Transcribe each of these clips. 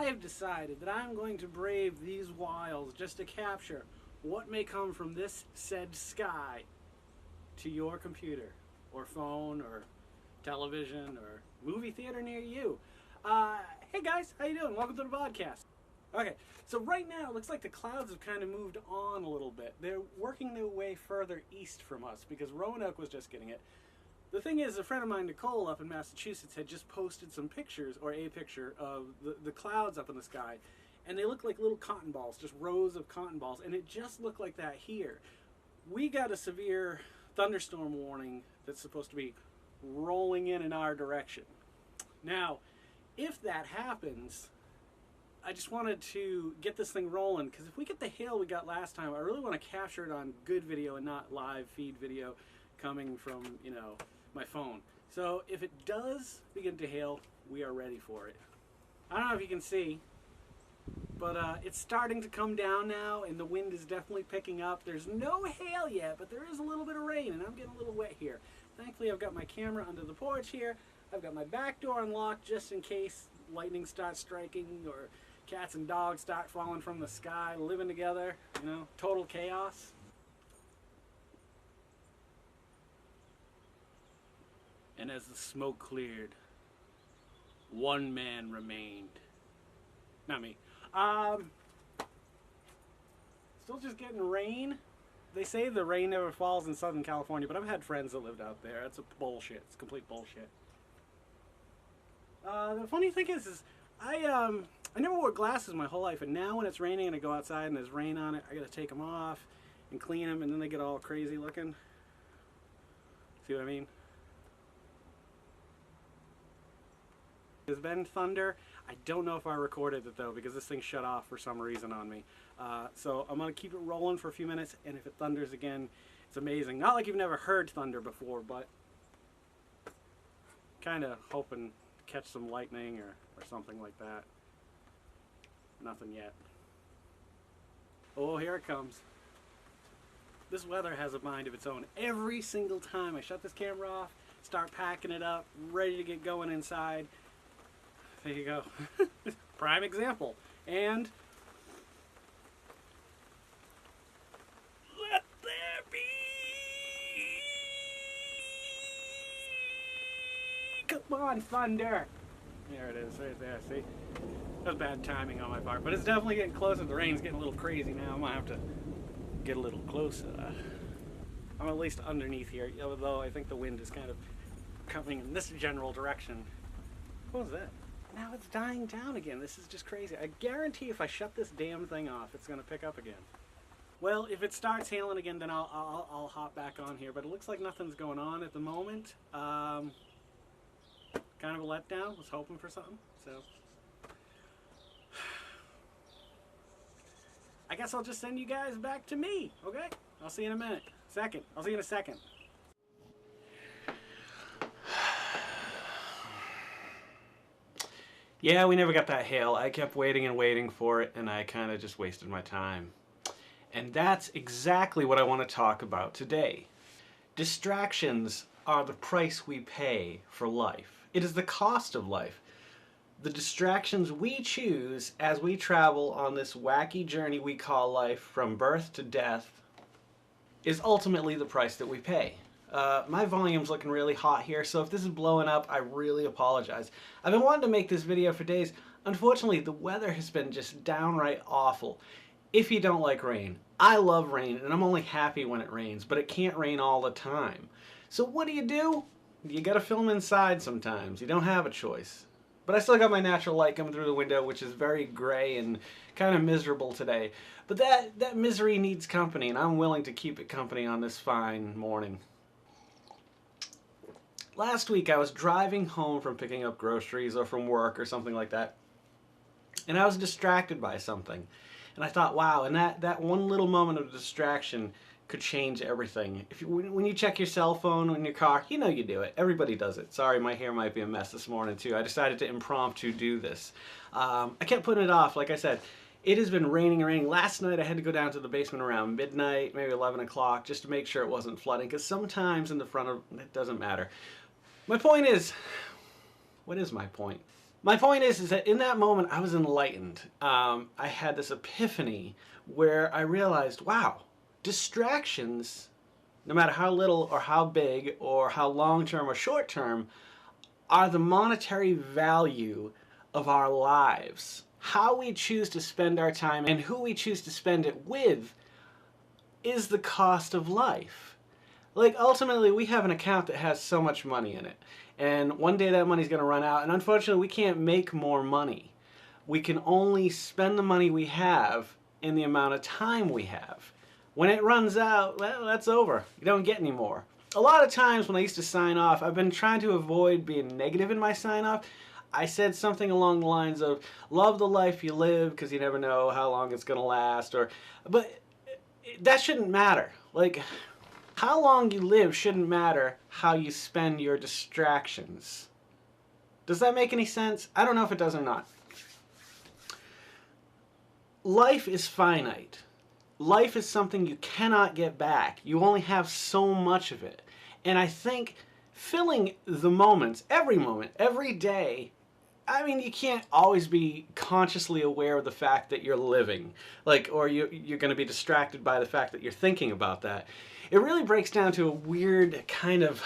I have decided that I'm going to brave these wilds just to capture what may come from this said sky to your computer or phone or television or movie theater near you. Hey guys, how you doing? Welcome to the Vodkast. Okay, so right now it looks like the clouds have kind of moved on a little bit. They're working their way further east from us because Roanoke was just getting it. The thing is, a friend of mine, Nicole, up in Massachusetts, had just posted some pictures, or a picture, of the clouds up in the sky. And they look like little cotton balls, just rows of cotton balls. And it just looked like that here. We got a severe thunderstorm warning that's supposed to be rolling in our direction. Now, if that happens, I just wanted to get this thing rolling, because if we get the hail we got last time, I really want to capture it on good video and not live feed video coming from, my phone. So if it does begin to hail, we are ready for it. I don't know if you can see, but it's starting to come down now, and the wind is definitely picking up. There's no hail yet, but there is a little bit of rain, and I'm getting a little wet here. Thankfully, I've got my camera under the porch here. I've got my back door unlocked just in case lightning starts striking or cats and dogs start falling from the sky, living together, total chaos. And as the smoke cleared, one man remained. Not me. Still just getting rain. They say the rain never falls in Southern California, but I've had friends that lived out there. That's bullshit. It's complete bullshit. The funny thing is I never wore glasses my whole life, and now when it's raining and I go outside and there's rain on it, I gotta take them off and clean them, and then they get all crazy looking. See what I mean? There's been thunder. I don't know if I recorded it though, because this thing shut off for some reason on me. So I'm going to keep it rolling for a few minutes, and if it thunders again, it's amazing. Not like you've never heard thunder before, but kind of hoping to catch some lightning or something like that. Nothing yet. Oh, here it comes. This weather has a mind of its own. Every single time I shut this camera off, start packing it up, ready to get going inside. There you go. Prime example. And let there be. Come on, thunder. There it is, right there. See? That was bad timing on my part, but it's definitely getting closer. The rain's getting a little crazy now. I might have to get a little closer. I'm at least underneath here, although I think the wind is kind of coming in this general direction. What was that? Now it's dying down again. This is just crazy. I guarantee if I shut this damn thing off, it's going to pick up again. Well, if it starts hailing again, then I'll hop back on here. But it looks like nothing's going on at the moment. Kind of a letdown. Was hoping for something. So I guess I'll just send you guys back to me. Okay? I'll see you in a minute. I'll see you in a second. Yeah, we never got that hail. I kept waiting and waiting for it, and I kind of just wasted my time. And that's exactly what I want to talk about today. Distractions are the price we pay for life. It is the cost of life. The distractions we choose as we travel on this wacky journey we call life from birth to death is ultimately the price that we pay. My volume's looking really hot here, so if this is blowing up, I really apologize. I've been wanting to make this video for days. Unfortunately, the weather has been just downright awful. If you don't like rain, I love rain, and I'm only happy when it rains, but it can't rain all the time. So what do? You gotta film inside sometimes. You don't have a choice. But I still got my natural light coming through the window, which is very gray and kind of miserable today. But that misery needs company, and I'm willing to keep it company on this fine morning. Last week I was driving home from picking up groceries or from work or something like that, and I was distracted by something. And I thought, wow, and that one little moment of distraction could change everything. When you check your cell phone in your car, you do it. Everybody does it. Sorry, my hair might be a mess this morning too. I decided to impromptu do this. I kept putting it off. Like I said, it has been raining and raining. Last night I had to go down to the basement around midnight, maybe 11 o'clock, just to make sure it wasn't flooding, because sometimes in the front of it doesn't matter. My point is, what is my point? My point is that in that moment I was enlightened. I had this epiphany where I realized, wow, distractions, no matter how little or how big or how long term or short term, are the monetary value of our lives. How we choose to spend our time and who we choose to spend it with is the cost of life. Like, ultimately, we have an account that has so much money in it. And one day that money's going to run out. And unfortunately, we can't make more money. We can only spend the money we have in the amount of time we have. When it runs out, well, that's over. You don't get any more. A lot of times when I used to sign off, I've been trying to avoid being negative in my sign off. I said something along the lines of, love the life you live because you never know how long it's going to last. But that shouldn't matter. Like, how long you live shouldn't matter how you spend your distractions. Does that make any sense? I don't know if it does or not. Life is finite. Life is something you cannot get back. You only have so much of it. And I think filling the moments, every day, I mean, you can't always be consciously aware of the fact that you're living, or you're going to be distracted by the fact that you're thinking about that. It really breaks down to a weird kind of...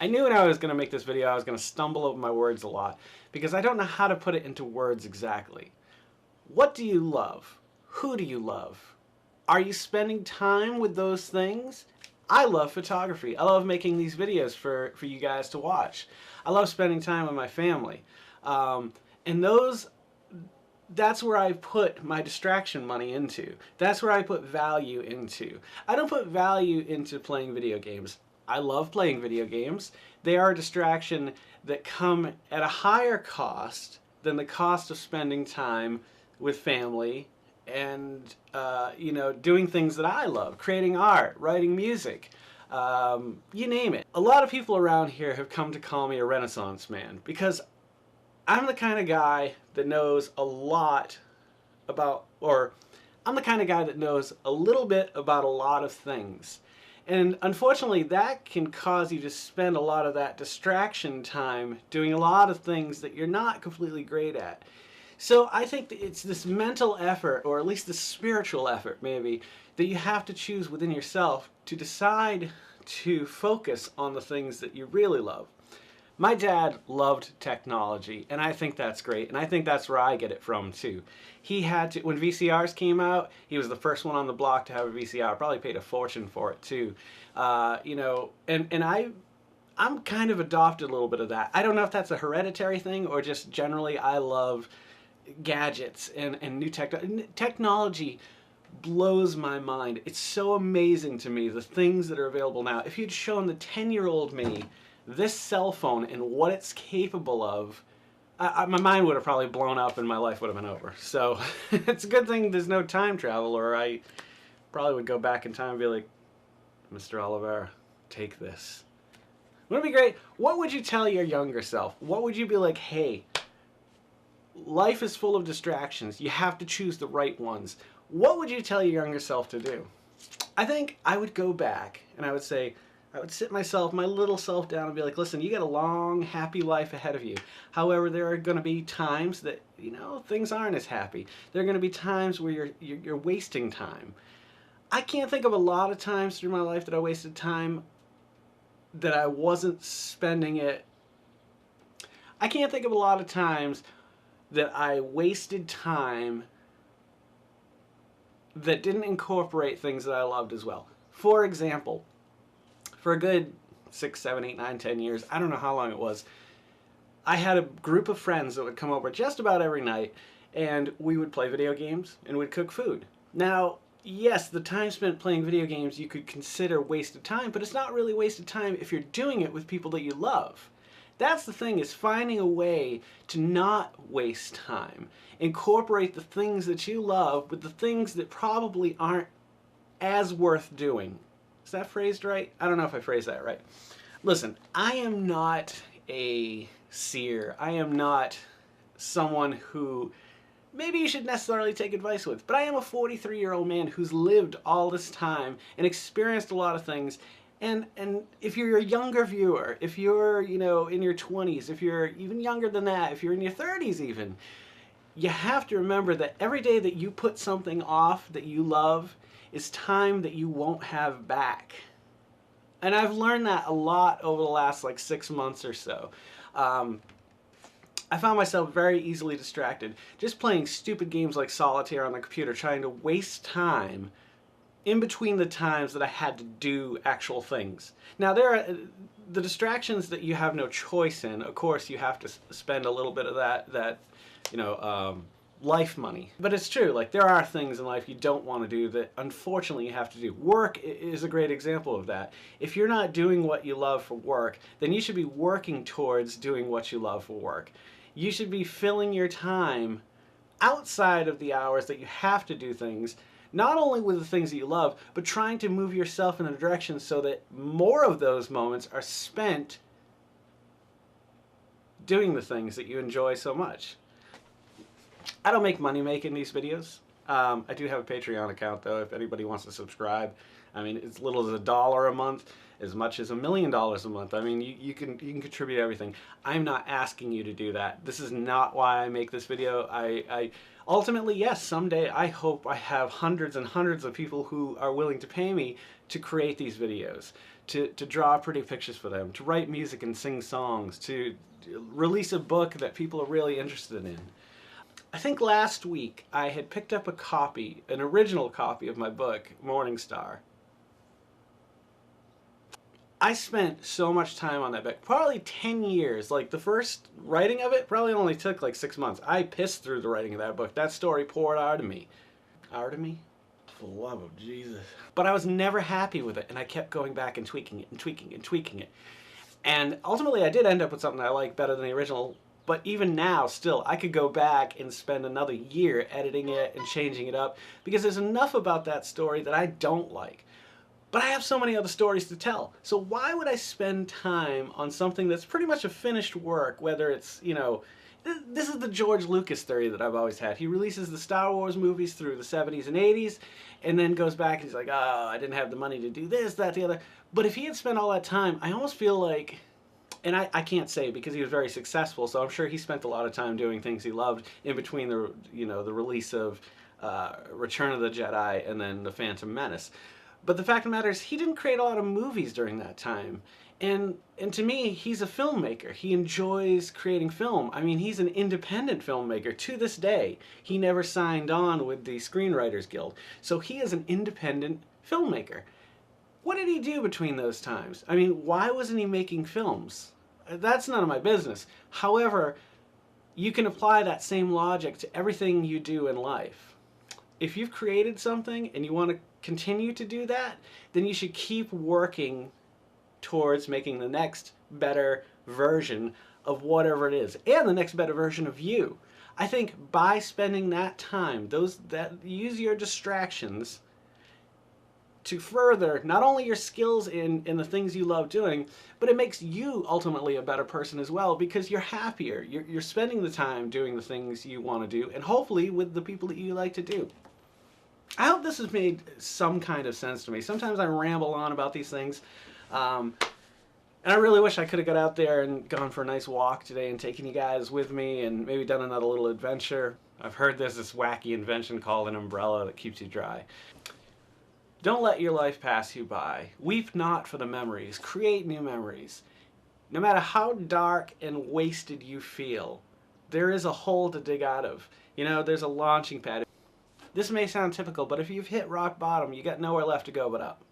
I knew when I was going to make this video I was going to stumble over my words a lot because I don't know how to put it into words exactly. What do you love? Who do you love? Are you spending time with those things? I love photography. I love making these videos for you guys to watch. I love spending time with my family. And that's where I put my distraction money into. That's where I put value into. I don't put value into playing video games. I love playing video games. They are a distraction that come at a higher cost than the cost of spending time with family and doing things that I love, creating art, writing music, you name it. A lot of people around here have come to call me a Renaissance man because I'm the kind of guy that knows a lot about, or I'm the kind of guy that knows a little bit about a lot of things. And unfortunately, that can cause you to spend a lot of that distraction time doing a lot of things that you're not completely great at. So I think that it's this mental effort, or at least the spiritual effort maybe, that you have to choose within yourself to decide to focus on the things that you really love. My dad loved technology, and I think that's great, and I think that's where I get it from too. He had to, when VCRs came out, he was the first one on the block to have a VCR. Probably paid a fortune for it too. I'm kind of adopted a little bit of that. I don't know if that's a hereditary thing or just generally I love gadgets and new technology blows my mind. It's so amazing to me, the things that are available now. If you'd shown the 10-year-old me this cell phone and what it's capable of, my mind would have probably blown up and my life would have been over. So it's a good thing there's no time travel, or I probably would go back in time and be like, Mr. Oliveira, take this. Wouldn't it be great? What would you tell your younger self? What would you be like, hey, life is full of distractions. You have to choose the right ones. What would you tell your younger self to do? I think I would go back and I would say, I would sit my little self down and be like, listen, you got a long, happy life ahead of you. However, there are going to be times that, things aren't as happy. There are going to be times where you're wasting time. I can't think of a lot of times through my life that I wasted time that I wasn't spending it. I can't think of a lot of times that I wasted time that didn't incorporate things that I loved as well. For example, for a good 6, 7, 8, 9, 10 years, I don't know how long it was, I had a group of friends that would come over just about every night, and we would play video games and we'd cook food. Now, yes, the time spent playing video games you could consider wasted time, but it's not really wasted time if you're doing it with people that you love. That's the thing, is finding a way to not waste time. Incorporate the things that you love with the things that probably aren't as worth doing. Is that phrased right? I don't know if I phrased that right. Listen, I am not a seer. I am not someone who maybe you should necessarily take advice with, but I am a 43-year-old man who's lived all this time and experienced a lot of things, And if you're a younger viewer, if you're, in your 20s, if you're even younger than that, if you're in your 30s even, you have to remember that every day that you put something off that you love is time that you won't have back. And I've learned that a lot over the last like 6 months or so. I found myself very easily distracted just playing stupid games like solitaire on the computer, trying to waste time in between the times that I had to do actual things. Now, there are the distractions that you have no choice in. Of course, you have to spend a little bit of that life money. But it's true, like there are things in life you don't want to do that unfortunately you have to do. Work is a great example of that. If you're not doing what you love for work, then you should be working towards doing what you love for work. You should be filling your time outside of the hours that you have to do things, not only with the things that you love, but trying to move yourself in a direction so that more of those moments are spent doing the things that you enjoy so much. I don't make money making these videos. I do have a Patreon account though, if anybody wants to subscribe. I mean, as little as $1 a month, as much as $1 million a month. I mean, you can contribute everything. I'm not asking you to do that. This is not why I make this video. I ultimately, yes, someday I hope I have hundreds and hundreds of people who are willing to pay me to create these videos, to draw pretty pictures for them, to write music and sing songs, to release a book that people are really interested in. I think last week I had picked up a copy, an original copy of my book, Morning Star. I spent so much time on that book, probably 10 years. Like the first writing of it probably only took like 6 months. I pissed through the writing of that book. That story poured out of me. Out of me? For the love of Jesus. But I was never happy with it, and I kept going back and tweaking it and tweaking and tweaking it. And ultimately I did end up with something I like better than the original. But even now, still, I could go back and spend another year editing it and changing it up because there's enough about that story that I don't like. But I have so many other stories to tell. So why would I spend time on something that's pretty much a finished work, whether it's, this is the George Lucas theory that I've always had. He releases the Star Wars movies through the 70s and 80s, and then goes back and he's like, oh, I didn't have the money to do this, that, the other. But if he had spent all that time, I almost feel like, and I can't say because he was very successful, so I'm sure he spent a lot of time doing things he loved in between the, the release of Return of the Jedi and then The Phantom Menace. But the fact of the matter is, he didn't create a lot of movies during that time. And to me, he's a filmmaker. He enjoys creating film. I mean, he's an independent filmmaker. To this day, he never signed on with the Screenwriters Guild. So he is an independent filmmaker. What did he do between those times? I mean, why wasn't he making films? That's none of my business. However, you can apply that same logic to everything you do in life. If you've created something and you want to continue to do that, then you should keep working towards making the next better version of whatever it is, and the next better version of you. I think by spending that time, use your distractions to further not only your skills in the things you love doing, but it makes you ultimately a better person as well because you're happier. You're spending the time doing the things you want to do, and hopefully with the people that you like to do. I hope this has made some kind of sense to me. Sometimes I ramble on about these things, and I really wish I could have got out there and gone for a nice walk today and taken you guys with me and maybe done another little adventure. I've heard there's this wacky invention called an umbrella that keeps you dry. Don't let your life pass you by. Weep not for the memories. Create new memories. No matter how dark and wasted you feel, there is a hole to dig out of. There's a launching pad. This may sound typical, but if you've hit rock bottom, you got nowhere left to go but up.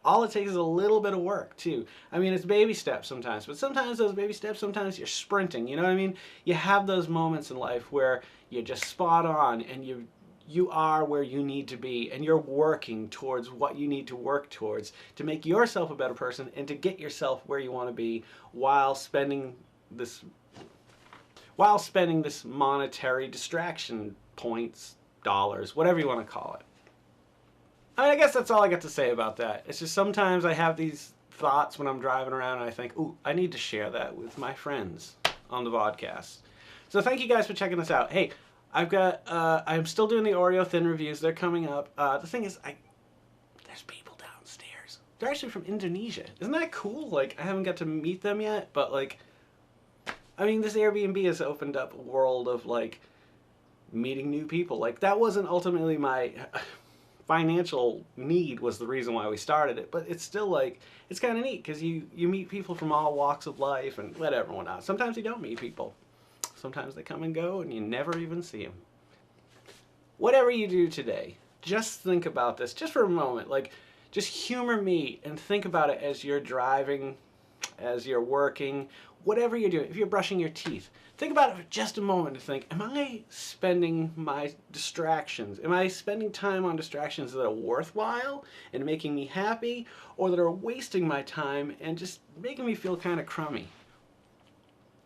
All it takes is a little bit of work, too. I mean, it's baby steps sometimes, but sometimes those baby steps, sometimes you're sprinting, you know what I mean? You have those moments in life where you're just spot on and you are where you need to be, and you're working towards what you need to work towards to make yourself a better person and to get yourself where you want to be while spending this monetary distraction, points, dollars, whatever you want to call it. I mean, I guess that's all I got to say about that. It's just sometimes I have these thoughts when I'm driving around and I think, ooh, I need to share that with my friends on the Vodkast. So thank you guys for checking this out. Hey, I'm still doing the Oreo Thin reviews. They're coming up. The thing is, there's people downstairs. They're actually from Indonesia. Isn't that cool? Like, I haven't got to meet them yet, but like, I mean, this Airbnb has opened up a world of like meeting new people. Like, that wasn't ultimately my financial need was the reason why we started it, but it's still like, it's kind of neat because you meet people from all walks of life and whatever, whatnot. Sometimes you don't meet people. Sometimes they come and go and you never even see them. Whatever you do today, just think about this just for a moment. Like, just humor me and think about it as you're driving, as you're working, whatever you're doing. If you're brushing your teeth, think about it for just a moment and think, am I spending my distractions? Am I spending time on distractions that are worthwhile and making me happy, or that are wasting my time and just making me feel kind of crummy?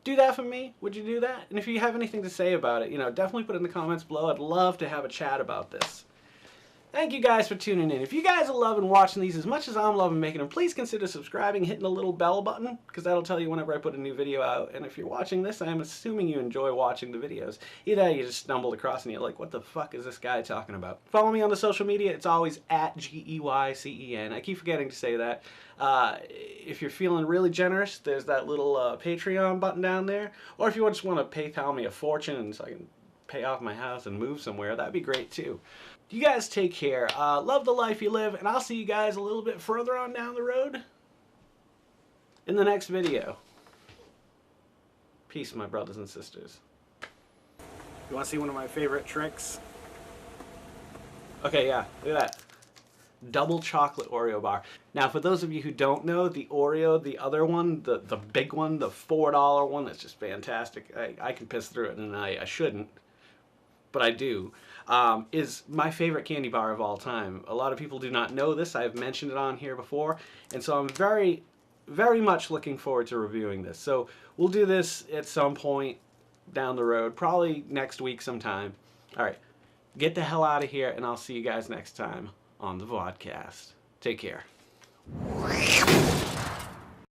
Do that for me. Would you do that? And if you have anything to say about it, definitely put it in the comments below. I'd love to have a chat about this. Thank you guys for tuning in. If you guys are loving watching these as much as I'm loving making them, please consider subscribing, hitting the little bell button, because that'll tell you whenever I put a new video out. And if you're watching this, I'm assuming you enjoy watching the videos. Either you just stumbled across and you're like, what the fuck is this guy talking about? Follow me on the social media. It's always at GEYCEN. I keep forgetting to say that. If you're feeling really generous, there's that little Patreon button down there. Or if you just want to PayPal me a fortune so I can pay off my house and move somewhere, that'd be great too. You guys take care. Love the life you live, and I'll see you guys a little bit further on down the road in the next video. Peace, my brothers and sisters. You want to see one of my favorite tricks? Okay, yeah, look at that. Double chocolate Oreo bar. Now, for those of you who don't know, the Oreo, the other one, the big one, the $4 one, that's just fantastic. I can piss through it, and I shouldn't, but I do. Is my favorite candy bar of all time. A lot of people do not know this. I've mentioned it on here before, and so I'm very, very much looking forward to reviewing this. So we'll do this at some point down the road, probably next week sometime. All right, get the hell out of here, and I'll see you guys next time on the Vodkast. Take care.